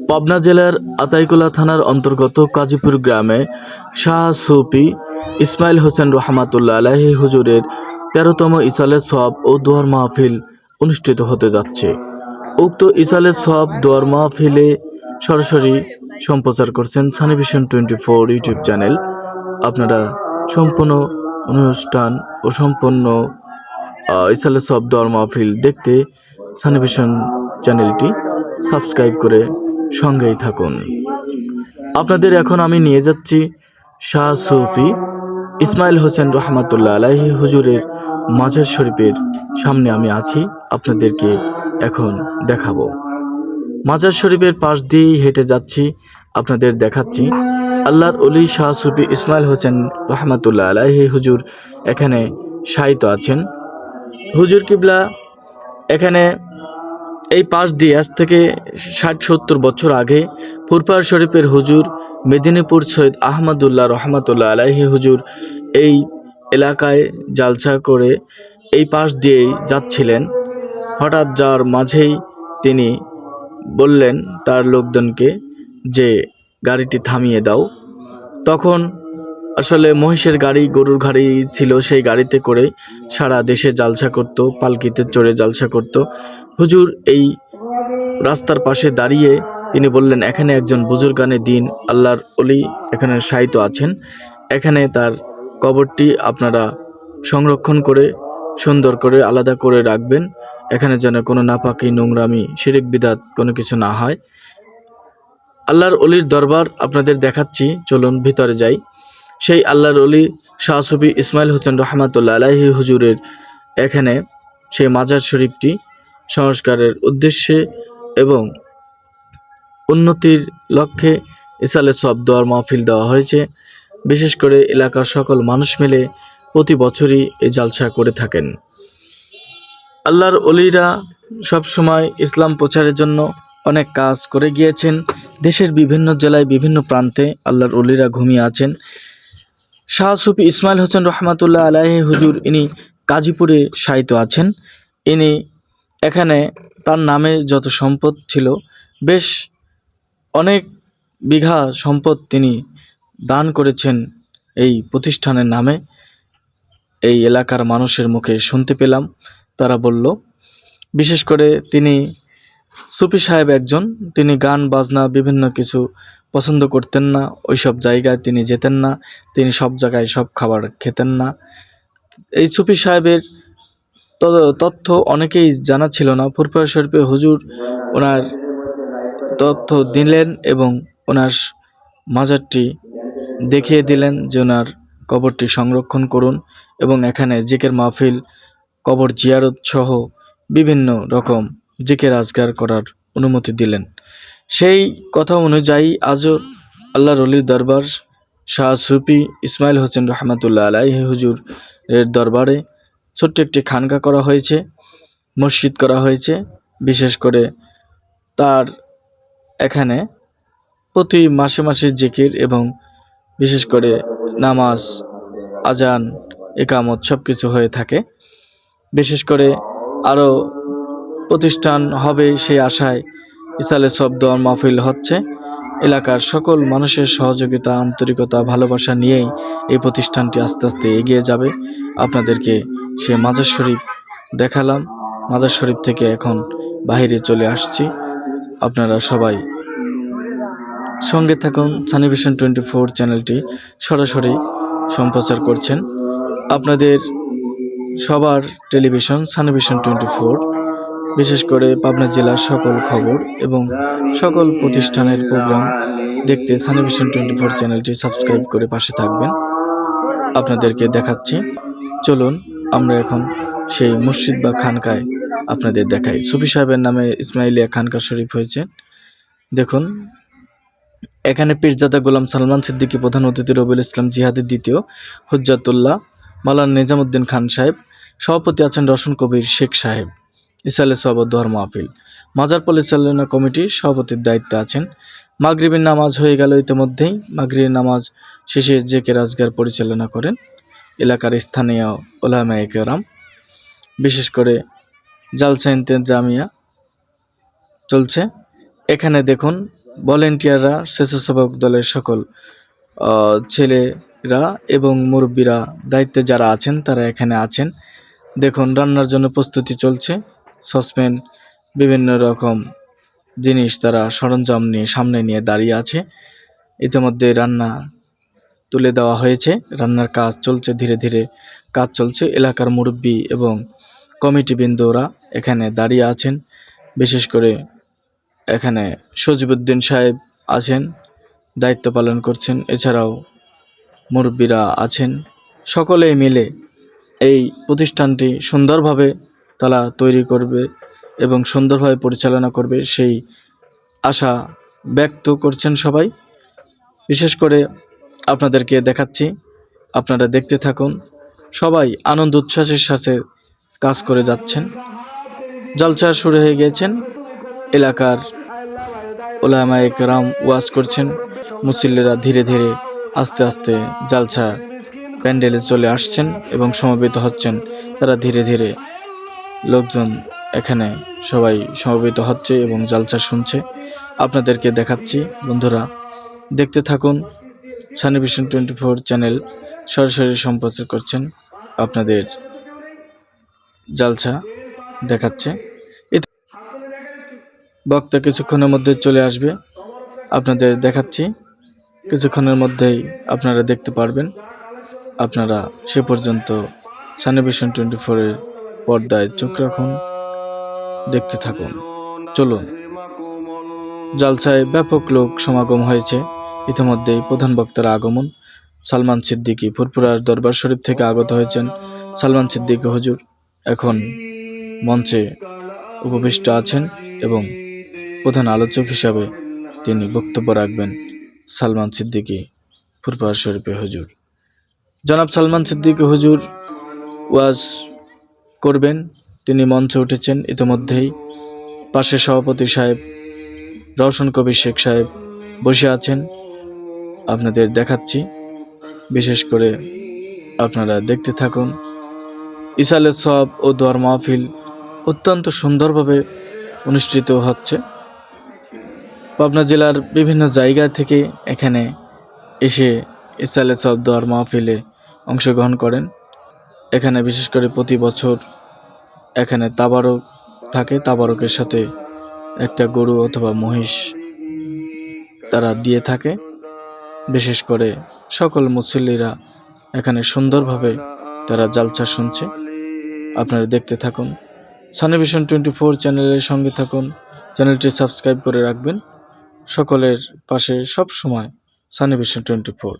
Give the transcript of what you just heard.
পাবনা জেলার আতাইকুলা থানার অন্তর্গত কাজীপুর গ্রামে শাহ সুফি ইসমাইল হোসেন রহমাতুল্লাহ আলাইহি হুজুরের ১৩তম ইসালে সওয়াব ও দোয়ার মাহফিল অনুষ্ঠিত হতে যাচ্ছে। উক্ত ইসালে সওয়াব দোয়ার মাহফিলে সরাসরি সম্প্রচার করছেন সানি ভিশন 24 ইউটিউব চ্যানেল। আপনারা সম্পূর্ণ অনুষ্ঠান ও সম্পূর্ণ ইসালে সওয়াব দোয়ার মাহফিল দেখতে সানি ভিশন চ্যানেলটি সাবস্ক্রাইব করে সঙ্গেই থাকুন। আপনাদের এখন আমি নিয়ে যাচ্ছি শাহ সুফি ইসমাইল হোসেন রহমাতুল্লাহ আলাইহি হুজুরের মাজার শরীফের সামনে আমি আছি, আপনাদেরকে এখন দেখাবো। মাজার শরীফের পাশ দিয়েই হেঁটে যাচ্ছি, আপনাদের দেখাচ্ছি। আল্লাহর ওলি শাহ সুফি ইসমাইল হোসেন রহমাতুল্লাহ আলাইহি হুজুর এখানে শায়িত আছেন। হুজুর কিবলা এখানে এই পাশ দিয়ে আজ থেকে ৬০-৭০ বছর আগে ফুরফুরা শরীফের হুজুর মেদিনীপুর সৈয়দ আহমদুল্লাহ রহমাতুল্লাহ আলাইহি হুজুর এই এলাকায় জালসা করে এই পাশ দিয়েই যাচ্ছিলেন। হঠাৎ যাওয়ার মাঝেই তিনি বললেন তার লোকজনকে যে গাড়িটি থামিয়ে দাও। তখন আসলে মহিষের গাড়ি, গরুর গাড়ি ছিল, সেই গাড়িতে করে সারা দেশে জালসা করত, পালকিতে চড়ে জালসা করত। হুজুর এই রাস্তার পাশে দাঁড়িয়ে তিনি বললেন, এখানে একজন বুজুর্গানে দিন আল্লাহর ওলি এখানে শায়িত আছেন, এখানে তার কবরটি আপনারা সংরক্ষণ করে সুন্দর করে আলাদা করে রাখবেন, এখানে যেন কোনো নাপাকি, নোংরামি, শিরিক বিদআত কোনো কিছু না হয়। আল্লাহর ওলির দরবার আপনাদের দেখাচ্ছি, চলুন ভিতরে যাই। সেই আল্লাহর ওলি শাহ সুফি ইসমাইল হোসেন রহমাতুল্লাহ আলাইহি হুজুরের এখানে সেই মাজার শরীফটি সংস্কারের উদ্দেশ্যে এবং উন্নতির লক্ষ্যে ইসালে সওয়াব দোয়ার মাহফিল দেওয়া হয়েছে। বিশেষ করে এলাকার সকল মানুষ মিলে প্রতি বছরই এই জালসা করে থাকেন। আল্লাহর ওলিরা সবসময় ইসলাম প্রচারের জন্য অনেক কাজ করে গিয়েছেন। দেশের বিভিন্ন জেলায় বিভিন্ন প্রান্তে আল্লাহর ওলিরা ঘুমিয়ে আছেন। শাহ সুফি ইসমাইল হোসেন রহমাতুল্লাহ আলাইহি হুজুর ইনি গাজীপুরে শায়িত আছেন। ইনি এখানে তার নামে যত সম্পদ ছিল, বেশ অনেক বিঘা সম্পদ তিনি দান করেছেন এই প্রতিষ্ঠানের নামে। এই এলাকার মানুষের মুখে শুনতে পেলাম, তারা বলল। বিশেষ করে তিনি সুফি সাহেব একজন, তিনি গান বাজনা বিভিন্ন কিছু পছন্দ করতেন না, ওইসব জায়গায় তিনি যেতেন না, তিনি সব জায়গায় সব খাবার খেতেন না। এই সুফি সাহেবের তথ্য অনেকেই জানা ছিল না। ফুরফুরা শরীফে হুজুর ওনার তথ্য দিলেন এবং ওনার মাজারটি দেখিয়ে দিলেন যে ওনার কবরটি সংরক্ষণ করুন এবং এখানে জিকির মাহফিল, কবর জিয়ারত সহ বিভিন্ন রকম জিকির আজকার করার অনুমতি দিলেন। সেই কথা অনুযায়ী আজও আল্লাহর ওলির দরবার শাহ সুফি ইসমাইল হোসেন রহমাতুল্লাহ আলাইহি হুজুর এর দরবারে ছোট্ট একটি খানকা করা হয়েছে, মসজিদ করা হয়েছে। বিশেষ করে তার এখানে প্রতি মাসে মাসে জিকির এবং বিশেষ করে নামাজ, আজান, ইকামত সব কিছু হয়ে থাকে। বিশেষ করে আরও প্রতিষ্ঠান হবে সেই আশায় ইসালে সওয়াব দোয়ার মাহফিল হচ্ছে। এলাকার সকল মানুষের সহযোগিতা, আন্তরিকতা, ভালোবাসা নিয়েই এই প্রতিষ্ঠানটি আস্তে আস্তে এগিয়ে যাবে। আপনাদেরকে সে মাজার শরীফ দেখালাম। মাজার শরীফ থেকে এখন বাহিরে চলে আসছি। আপনারা সবাই সঙ্গে থাকুন। সানি ভিশন 24 চ্যানেলটি সরাসরি সম্প্রচার করছেন আপনাদের সবার টেলিভিশন সানি ভিশন 24। বিশেষ করে পাবনা জেলার সকল খবর এবং সকল প্রতিষ্ঠানের প্রোগ্রাম দেখতে সানি ভিশন 24 চ্যানেলটি সাবস্ক্রাইব করে পাশে থাকবেন। আপনাদেরকে দেখাচ্ছি, চলুন আমরা এখন সেই মসজিদ বা খানকায় আপনাদের দেখাই। সুফি সাহেবের নামে ইসমাইলিয়া খানকা শরীফ হয়েছে। দেখুন, এখানে পীরজাদা গোলাম সালমান সিদ্দিকী প্রধান অতিথি, রবিউল ইসলাম জিহাদের দ্বিতীয়, হুজ্জাতুল্লাহ মাওলানা নিজামুদ্দিন খান সাহেব, সভাপতি আছেন রওশন কবির শেখ সাহেব। ইসালে সওয়াব দোয়ার মাহফিল মাজার পরিচালনা কমিটির সভাপতির দায়িত্বে আছেন। মাগরিবের নামাজ হয়ে গেল ইতিমধ্যেই। মাগরিবের নামাজ শেষে জিকির আজকার পরিচালনা করেন এলাকার স্থানীয় উলামায়ে কেরাম। বিশেষ করে জালসা ইন্তেজামিয়া চলছে। এখানে দেখুন ভলেন্টিয়াররা, স্বেচ্ছাসেবক দলের সকল ছেলেরা এবং মুরব্বীরা, দায়িত্বে যারা আছেন তারা এখানে আছেন। দেখুন রান্নার জন্য প্রস্তুতি চলছে। সসপ্যান, বিভিন্ন রকম জিনিস তারা সরঞ্জাম নিয়ে সামনে নিয়ে দাঁড়িয়ে আছে। ইতিমধ্যে রান্না তুলে দেওয়া হয়েছে, রান্নার কাজ চলছে, ধীরে ধীরে কাজ চলছে। এলাকার মুরব্বী এবং কমিটিবৃন্দরা এখানে দাঁড়িয়ে আছেন। বিশেষ করে এখানে সজিবউদ্দিন সাহেব আছেন, দায়িত্ব পালন করছেন। এছাড়াও মুরব্বীরা আছেন। সকলেই মিলে এই প্রতিষ্ঠানটি সুন্দরভাবে তারা তৈরি করবে এবং সুন্দরভাবে পরিচালনা করবে, সেই আশা ব্যক্ত করছেন সবাই। বিশেষ করে আপনাদেরকে দেখাচ্ছি, আপনারা দেখতে থাকুন। সবাই আনন্দ উচ্ছ্বাসের সাথে কাজ করে যাচ্ছেন। জলসা শুরু হয়ে গিয়েছেন। এলাকার ওলামায়ে কেরাম ওয়াজ করছেন। মুসল্লিরা ধীরে ধীরে আস্তে আস্তে জালসা প্যান্ডেলে চলে আসছেন এবং সমবেত হচ্ছেন। তারা ধীরে ধীরে লোকজন এখানে সবাই সমবেত হচ্ছে এবং জালসা শুনছে। আপনাদেরকে দেখাচ্ছি, বন্ধুরা দেখতে থাকুন। সানি ভিশন 24 চ্যানেল সরাসরি সম্প্রচার করছেন, আপনাদের জালসা দেখাচ্ছে। বক্তা কিছুক্ষণের মধ্যে চলে আসবে, আপনাদের দেখাচ্ছি। কিছুক্ষণের মধ্যেই আপনারা দেখতে পারবেন। আপনারা সে পর্যন্ত সানি ভিশন 24 এর পর্দায় চোখ রাখুন, দেখতে থাকুন। চলুন। জালসায় ব্যাপক লোক সমাগম হয়েছে। ইতিমধ্যেই প্রধান বক্তার আগমন। সালমান সিদ্দিকী ফুরফুরার দরবার শরীফ থেকে আগত হয়েছেন। সালমান সিদ্দিকী হুজুর এখন মঞ্চে উপবিষ্ট আছেন এবং প্রধান আলোচক হিসাবে তিনি বক্তব্য রাখবেন। সালমান সিদ্দিকী ফুরফুরা শরীফে হুজুর, জনাব সালমান সিদ্দিকী হুজুর ওয়াজ করবেন। তিনি মঞ্চে উঠেছেন ইতিমধ্যেই। পাশে সভাপতি সাহেব রওশন কবির শেখ সাহেব বসে আছেন, আপনাদের দেখাচ্ছি। বিশেষ করে আপনারা দেখতে থাকুন। ইসালে সওয়াব ও দোয়ার মাহফিল অত্যন্ত সুন্দরভাবে অনুষ্ঠিত হচ্ছে। পাবনা জেলার বিভিন্ন জায়গা থেকে এখানে এসে ইসালে সওয়াব দোয়ার মাহফিলে অংশগ্রহণ করেন। এখানে বিশেষ করে প্রতি বছর এখানে তাবারক থাকে। তাবারকের সাথে একটা গরু অথবা মহিষ তারা দিয়ে থাকে। বিশেষ করে সকল মুসল্লিরা এখানে সুন্দরভাবে তারা জালসা শুনছে। আপনারা দেখতে থাকুন। সানি ভিশন 24 চ্যানেলের সঙ্গে থাকুন। চ্যানেলটি সাবস্ক্রাইব করে রাখবেন। সকলের পাশে সব সময় সানি ভিশন 24।